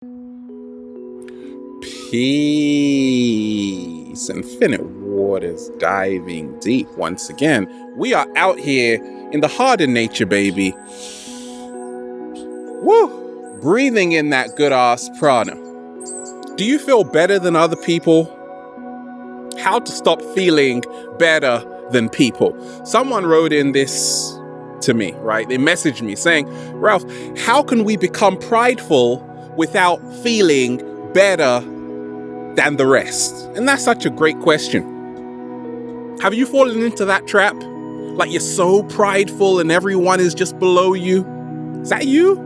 Peace. Infinite waters diving deep once again. We are out here in the heart of nature, baby. Woo! Breathing in that good ass prana. Do you feel better than other people? How to stop feeling better than people. Someone wrote in this to me, right? They messaged me saying, Ralph, how can we become prideful without feeling better than the rest? And that's such a great question. Have you fallen into that trap? Like you're so prideful and everyone is just below you? Is that you?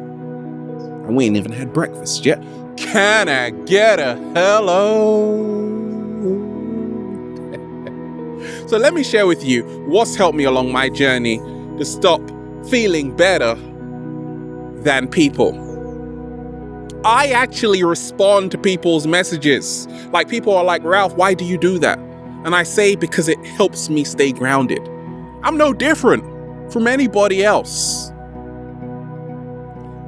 And we ain't even had breakfast yet. Can I get a hello? So let me share with you what's helped me along my journey to stop feeling better than people. I actually respond to people's messages. Like people are like, Ralph, why do you do that? And I say, because it helps me stay grounded. I'm no different from anybody else.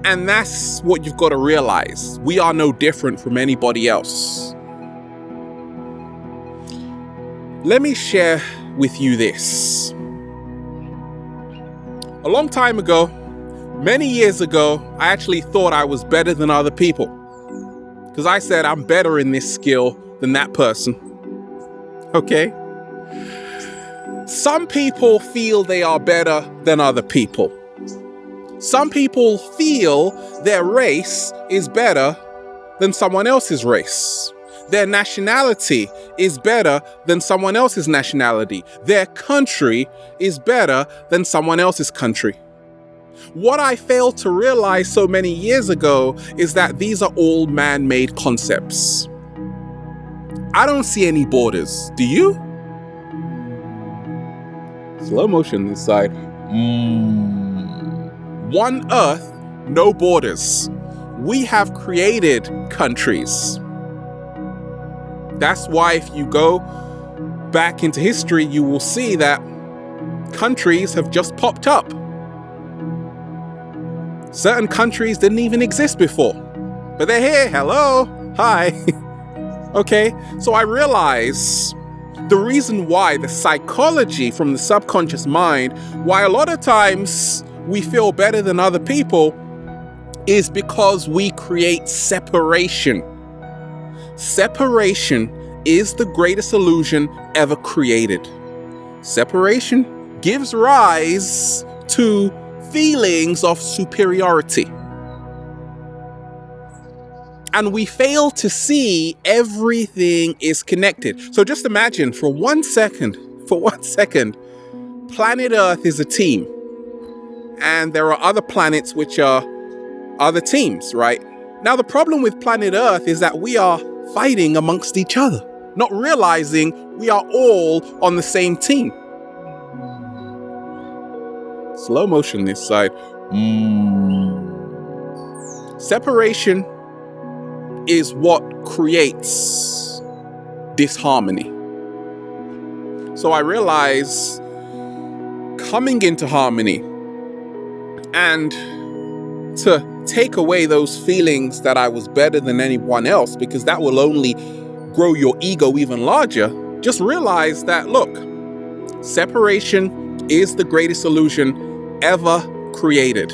And that's what you've got to realize. We are no different from anybody else. Let me share with you this. A long time ago, many years ago, I actually thought I was better than other people. Because I said I'm better in this skill than that person. Okay? Some people feel they are better than other people. Some people feel their race is better than someone else's race. Their nationality is better than someone else's nationality. Their country is better than someone else's country. What I failed to realize so many years ago is that these are all man-made concepts. I don't see any borders. Do you? Slow motion this side. One Earth, no borders. We have created countries. That's why if you go back into history, you will see that countries have just popped up. Certain countries didn't even exist before, but they're here. Hello. Hi. Okay. So I realize the reason why the psychology from the subconscious mind, why a lot of times we feel better than other people is because we create separation. Separation is the greatest illusion ever created. Separation gives rise to feelings of superiority. And we fail to see everything is connected. So just imagine for one second, planet Earth is a team. And there are other planets which are other teams, right? Now, the problem with planet Earth is that we are fighting amongst each other, not realizing we are all on the same team. Slow motion this side. Separation is what creates disharmony. So I realize coming into harmony and to take away those feelings that I was better than anyone else, because that will only grow your ego even larger. Just realize that, look, separation is the greatest illusion ever created.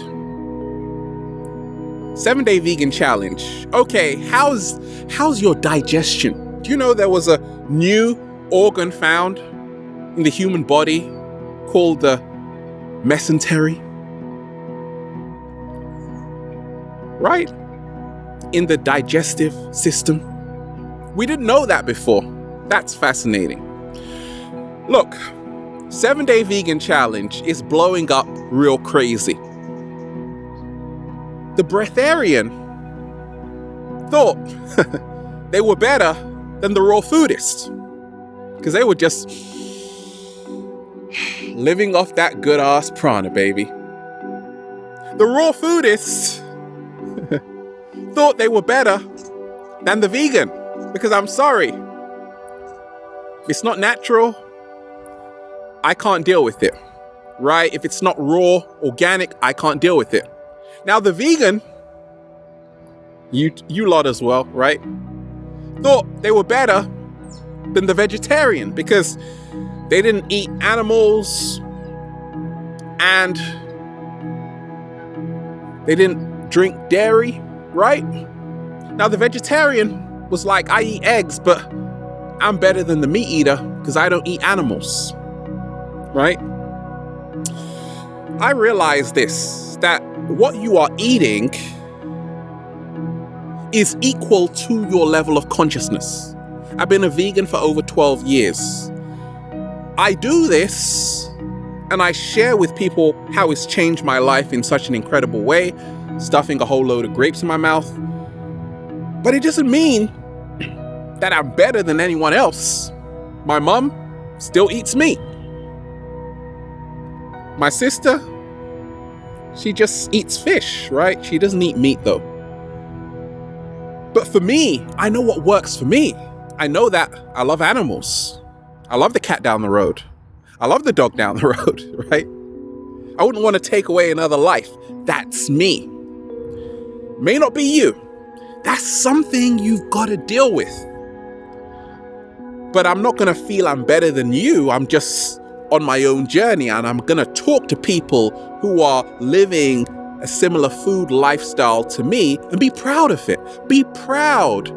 7-day vegan challenge. Okay, how's your digestion? Do you know there was a new organ found in the human body called the mesentery? Right? In the digestive system. We didn't know that before. That's fascinating. Look, 7-day vegan challenge is blowing up real crazy. The breatharian thought they were better than the raw foodists because they were just living off that good ass prana, baby. The raw foodists thought they were better than the vegan because I'm sorry, if it's not natural, I can't deal with it, right? If it's not raw, organic, I can't deal with it. Now the vegan you lot as well, right? Thought they were better than the vegetarian because they didn't eat animals and they didn't drink dairy, right? Now the vegetarian was like, I eat eggs, but I'm better than the meat eater because I don't eat animals, right? I realized this, that what you are eating is equal to your level of consciousness. I've been a vegan for over 12 years. I do this and I share with people how it's changed my life in such an incredible way, stuffing a whole load of grapes in my mouth. But it doesn't mean that I'm better than anyone else. My mom still eats meat. My sister, she just eats fish, right? She doesn't eat meat though. But for me, I know what works for me. I know that I love animals. I love the cat down the road. I love the dog down the road, right? I wouldn't want to take away another life. That's me. May not be you. That's something you've got to deal with. But I'm not going to feel I'm better than you. I'm just on my own journey, and I'm going to talk to people who are living a similar food lifestyle to me and be proud of it. Be proud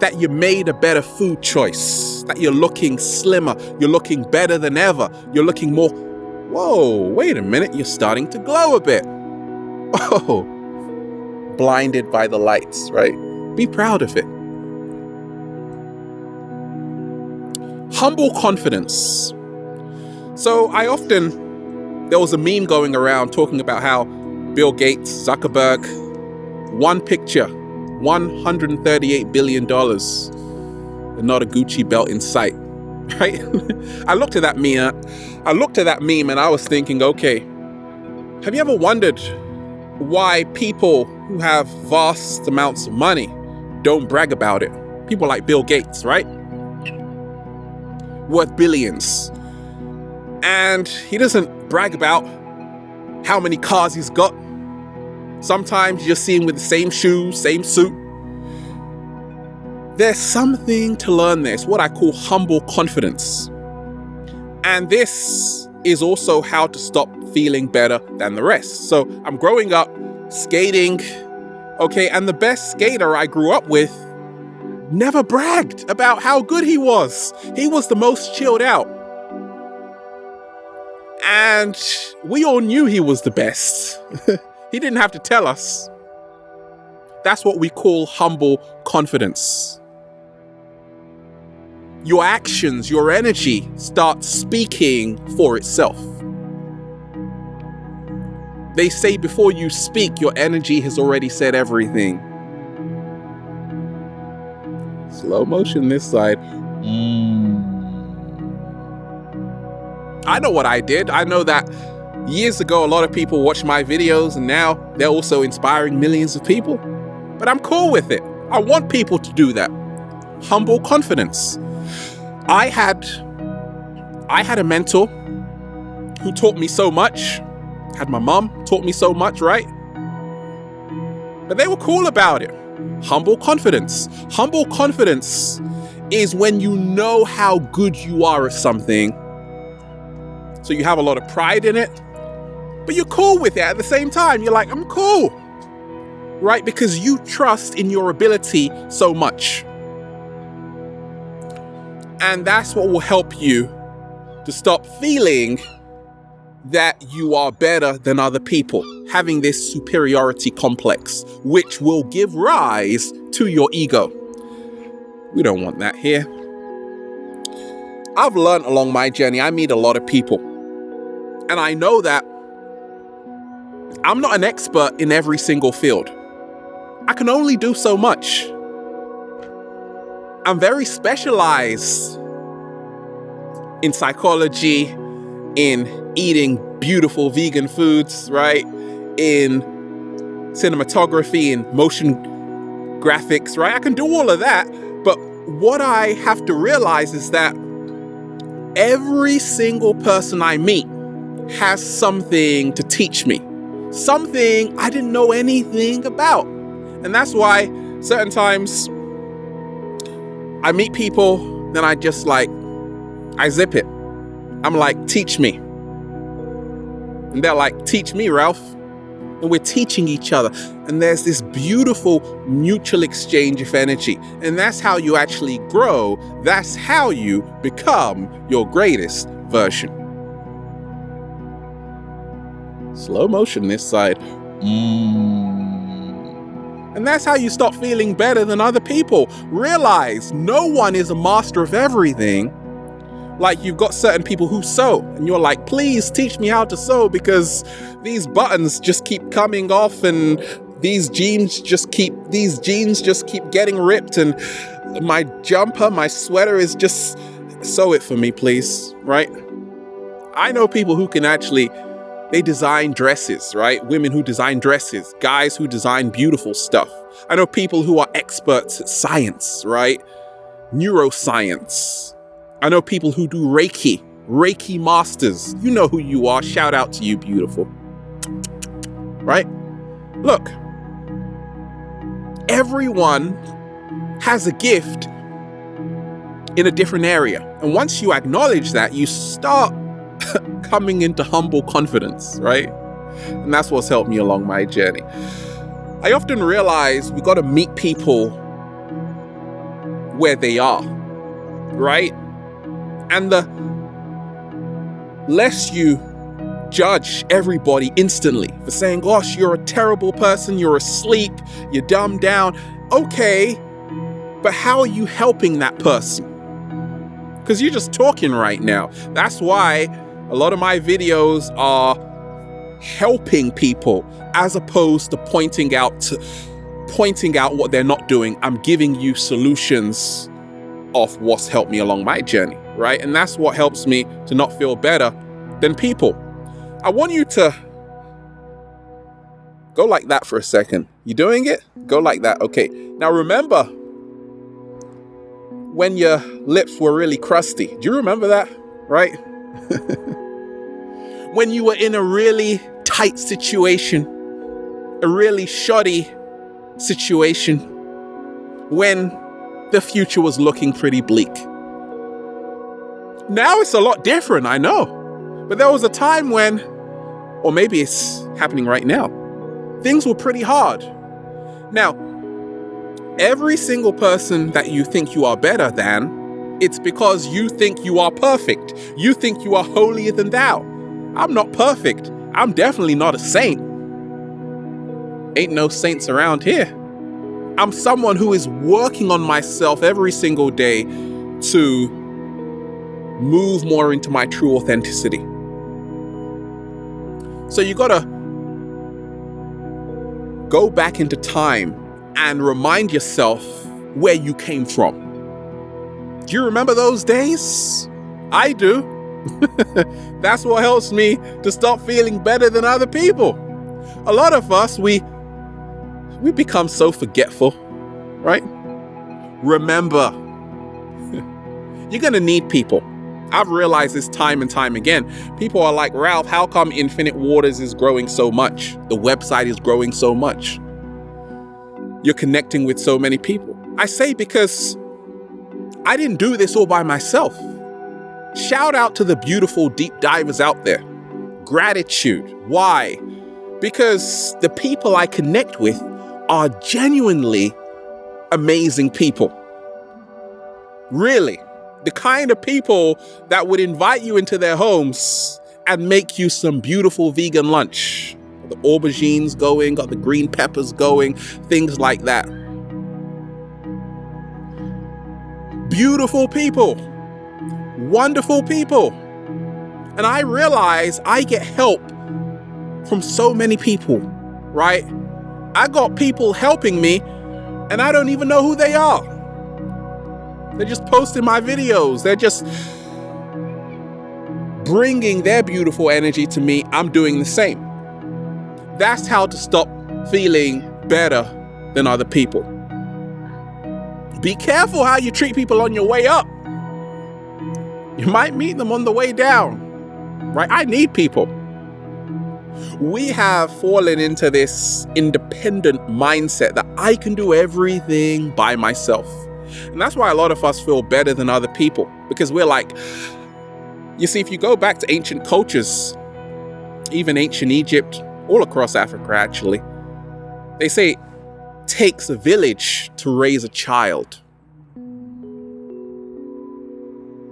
that you made a better food choice, that you're looking slimmer, you're looking better than ever, you're looking more, whoa, wait a minute, you're starting to glow a bit. Oh, blinded by the lights, right? Be proud of it. Humble confidence. So there was a meme going around talking about how Bill Gates, Zuckerberg, one picture, $138 billion, and not a Gucci belt in sight, right? I looked at that meme and I was thinking, okay, have you ever wondered why people who have vast amounts of money don't brag about it? People like Bill Gates, right? Worth billions. And he doesn't brag about how many cars he's got. Sometimes you just see him with the same shoes, same suit. There's something to learn there. It's what I call humble confidence. And this is also how to stop feeling better than the rest. So I'm growing up skating, okay, and the best skater I grew up with never bragged about how good he was. He was the most chilled out. And we all knew he was the best. He didn't have to tell us. That's what we call humble confidence. Your actions, your energy starts speaking for itself. They say before you speak, your energy has already said everything. Slow motion this side. I know what I did. I know that years ago, a lot of people watched my videos and now they're also inspiring millions of people. But I'm cool with it. I want people to do that. Humble confidence. I had a mentor who taught me so much. Had my mom taught me so much, right? But they were cool about it. Humble confidence. Humble confidence is when you know how good you are at something. So you have a lot of pride in it, but you're cool with it at the same time. You're like, I'm cool, right? Because you trust in your ability so much. And that's what will help you to stop feeling that you are better than other people, having this superiority complex, which will give rise to your ego. We don't want that here. I've learned along my journey, I meet a lot of people. And I know that I'm not an expert in every single field. I can only do so much. I'm very specialized in psychology, in eating beautiful vegan foods, right? In cinematography, in motion graphics, right? I can do all of that. But what I have to realize is that every single person I meet has something to teach me, something I didn't know anything about. And that's why certain times I meet people, then I zip it. I'm like, teach me. And they're like, teach me, Ralph. And we're teaching each other. And there's this beautiful mutual exchange of energy. And that's how you actually grow. That's how you become your greatest version. Slow motion this side. And that's how you stop feeling better than other people. Realize no one is a master of everything. Like, you've got certain people who sew and you're like, please teach me how to sew, because these buttons just keep coming off and these jeans just keep getting ripped, and my jumper, my sweater is just, sew it for me, please. Right? I know people who can actually, they design dresses, right? Women who design dresses, guys who design beautiful stuff. I know people who are experts at science, right? Neuroscience. I know people who do Reiki masters. You know who you are. Shout out to you, beautiful. Right? Look, everyone has a gift in a different area. And once you acknowledge that, you start coming into humble confidence, right? And that's what's helped me along my journey. I often realize we got to meet people where they are, right? And the less you judge everybody instantly for saying, gosh, you're a terrible person, you're asleep, you're dumbed down. Okay, but how are you helping that person? Because you're just talking right now. That's why a lot of my videos are helping people as opposed to pointing out what they're not doing. I'm giving you solutions of what's helped me along my journey, right? And that's what helps me to not feel better than people. I want you to go like that for a second. You doing it? Go like that. Okay. Now remember when your lips were really crusty. Do you remember that? Right? When you were in a really tight situation, a really shoddy situation, when the future was looking pretty bleak. Now it's a lot different, I know. But there was a time when, or maybe it's happening right now, things were pretty hard. Now, every single person that you think you are better than, it's because you think you are perfect. You think you are holier than thou. I'm not perfect. I'm definitely not a saint. Ain't no saints around here. I'm someone who is working on myself every single day to move more into my true authenticity. So you gotta go back into time and remind yourself where you came from. Do you remember those days? I do. That's what helps me to stop feeling better than other people. A lot of us, we become so forgetful, right? Remember, you're gonna need people. I've realized this time and time again. People are like, Ralph, how come Infinite Waters is growing so much? The website is growing so much. You're connecting with so many people. I say because I didn't do this all by myself. Shout out to the beautiful deep divers out there. Gratitude. Why? Because the people I connect with are genuinely amazing people. Really. The kind of people that would invite you into their homes and make you some beautiful vegan lunch. The aubergines going, got the green peppers going, things like that. Beautiful people. Wonderful people. And I realize I get help from so many people, right? I got people helping me and I don't even know who they are. They're just posting my videos. They're just bringing their beautiful energy to me. I'm doing the same. That's how to stop feeling better than other people. Be careful how you treat people on your way up. You might meet them on the way down, right? I need people. We have fallen into this independent mindset that I can do everything by myself. And that's why a lot of us feel better than other people, because we're like, you see, if you go back to ancient cultures, even ancient Egypt, all across Africa actually, they say it takes a village to raise a child.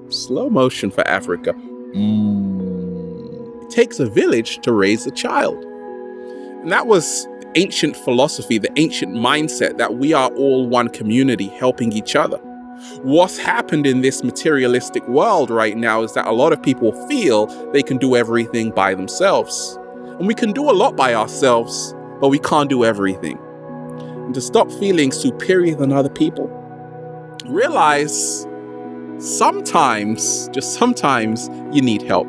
Slow motion for Africa. It takes a village to raise a child. And that was ancient philosophy, the ancient mindset that we are all one community helping each other. What's happened in this materialistic world right now is that a lot of people feel they can do everything by themselves. And we can do a lot by ourselves, but we can't do everything. And to stop feeling superior than other people, realize sometimes, just sometimes, you need help.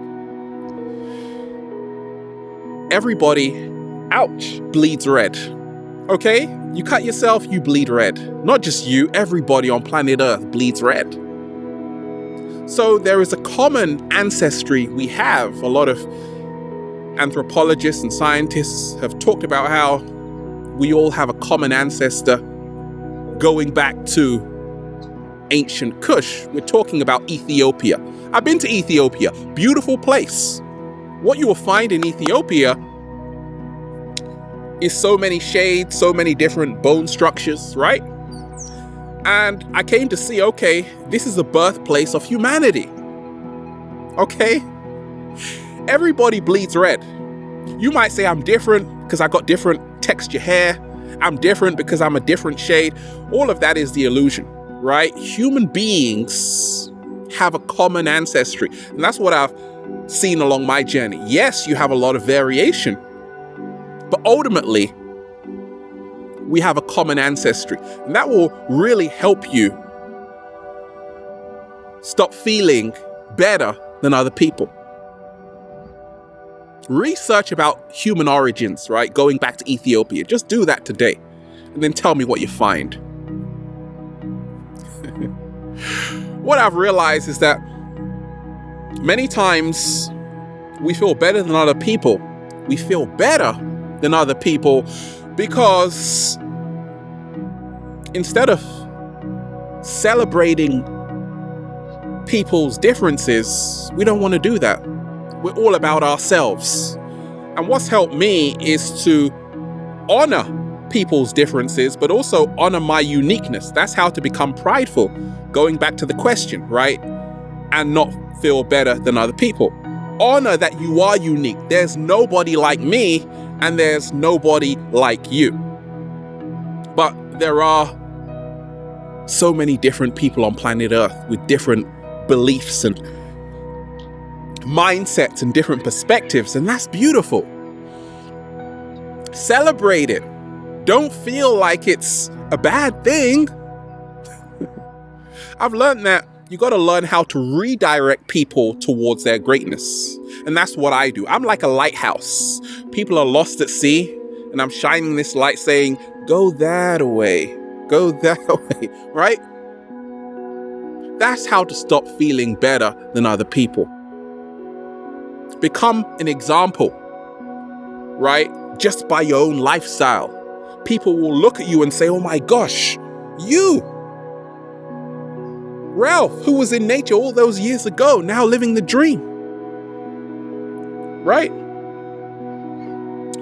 Everybody, ouch, bleeds red. Okay? You cut yourself, you bleed red. Not just you, everybody on planet Earth bleeds red. So there is a common ancestry we have. A lot of anthropologists and scientists have talked about how we all have a common ancestor going back to ancient Kush. We're talking about Ethiopia. I've been to Ethiopia. Beautiful place. What you will find in Ethiopia is so many shades, so many different bone structures, right? And I came to see, okay, this is the birthplace of humanity. Okay? Everybody bleeds red. You might say I'm different because I got different texture hair. I'm different because I'm a different shade. All of that is the illusion, right? Human beings have a common ancestry. And that's what I've seen along my journey. Yes, you have a lot of variation, but ultimately, we have a common ancestry. And that will really help you stop feeling better than other people. Research about human origins, right? Going back to Ethiopia. Just do that today. And then tell me what you find. What I've realized is that many times we feel better than other people. We feel better than other people because instead of celebrating people's differences, we don't want to do that. We're all about ourselves. And what's helped me is to honor people's differences, but also honor my uniqueness. That's how to become prideful. Going back to the question, right? And not feel better than other people. Honor that you are unique. There's nobody like me, and there's nobody like you. But there are so many different people on planet Earth with different beliefs and mindsets and different perspectives, and that's beautiful. Celebrate it. Don't feel like it's a bad thing. I've learned that you got to learn how to redirect people towards their greatness. And that's what I do. I'm like a lighthouse. People are lost at sea, and I'm shining this light saying, go that way, go that way, right? That's how to stop feeling better than other people. Become an example, right? Just by your own lifestyle. People will look at you and say, oh my gosh, you, Ralph, who was in nature all those years ago, now living the dream, right?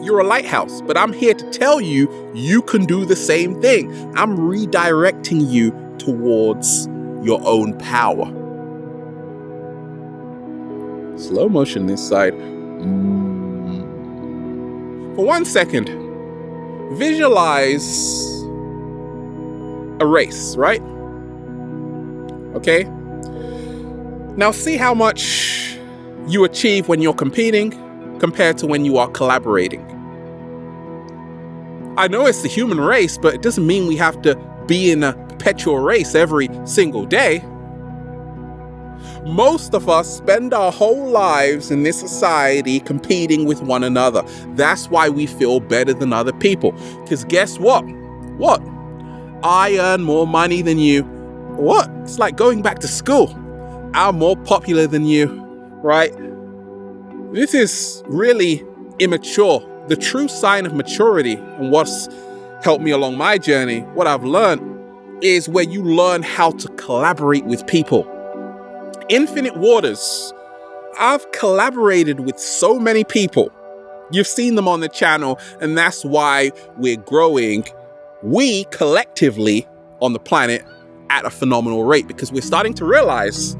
You're a lighthouse, but I'm here to tell you, you can do the same thing. I'm redirecting you towards your own power. Slow motion this side. For 1 second, visualize a race, right? Okay? Now see how much you achieve when you're competing compared to when you are collaborating. I know it's the human race, but it doesn't mean we have to be in a perpetual race every single day. Most of us spend our whole lives in this society competing with one another. That's why we feel better than other people. Because guess what? What? I earn more money than you. What? It's like going back to school. I'm more popular than you, right? This is really immature. The true sign of maturity, and what's helped me along my journey, what I've learned, is where you learn how to collaborate with people. Infinite Waters, I've collaborated with so many people. You've seen them on the channel, and that's why we're growing, we collectively on the planet, at a phenomenal rate, because we're starting to realize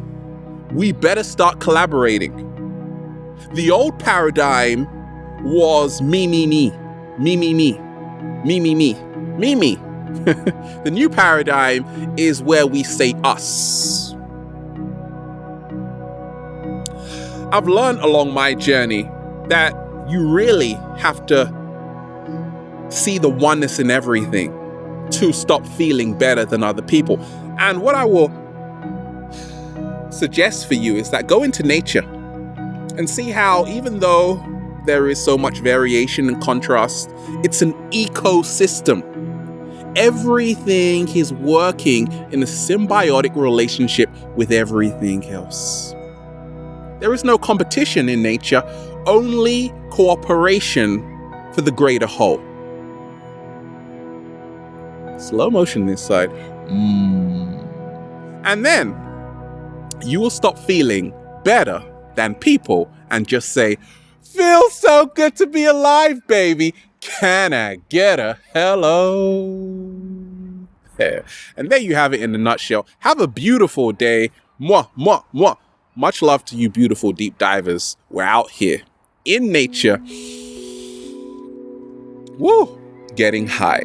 we better start collaborating. The old paradigm was me, me, me, me, me, me, me, me, me, me, me. The new paradigm is where we say us. I've learned along my journey that you really have to see the oneness in everything to stop feeling better than other people. And what I will suggest for you is that go into nature and see how, even though there is so much variation and contrast, it's an ecosystem. Everything is working in a symbiotic relationship with everything else. There is no competition in nature, only cooperation for the greater whole. Slow motion this side. And then you will stop feeling better than people and just say, feels so good to be alive, baby. Can I get a hello? Yeah. And there you have it in a nutshell. Have a beautiful day. Mwah, mwah, mwah. Much love to you, beautiful deep divers. We're out here in nature. Woo! Getting high.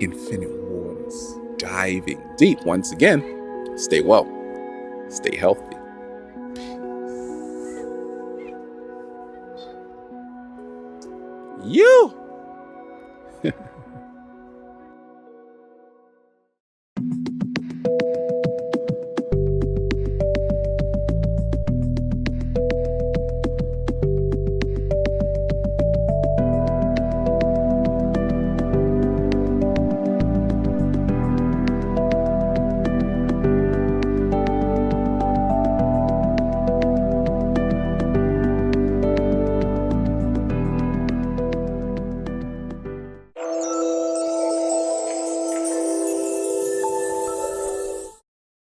Infinite waters. Diving deep once again. Stay well. Stay healthy.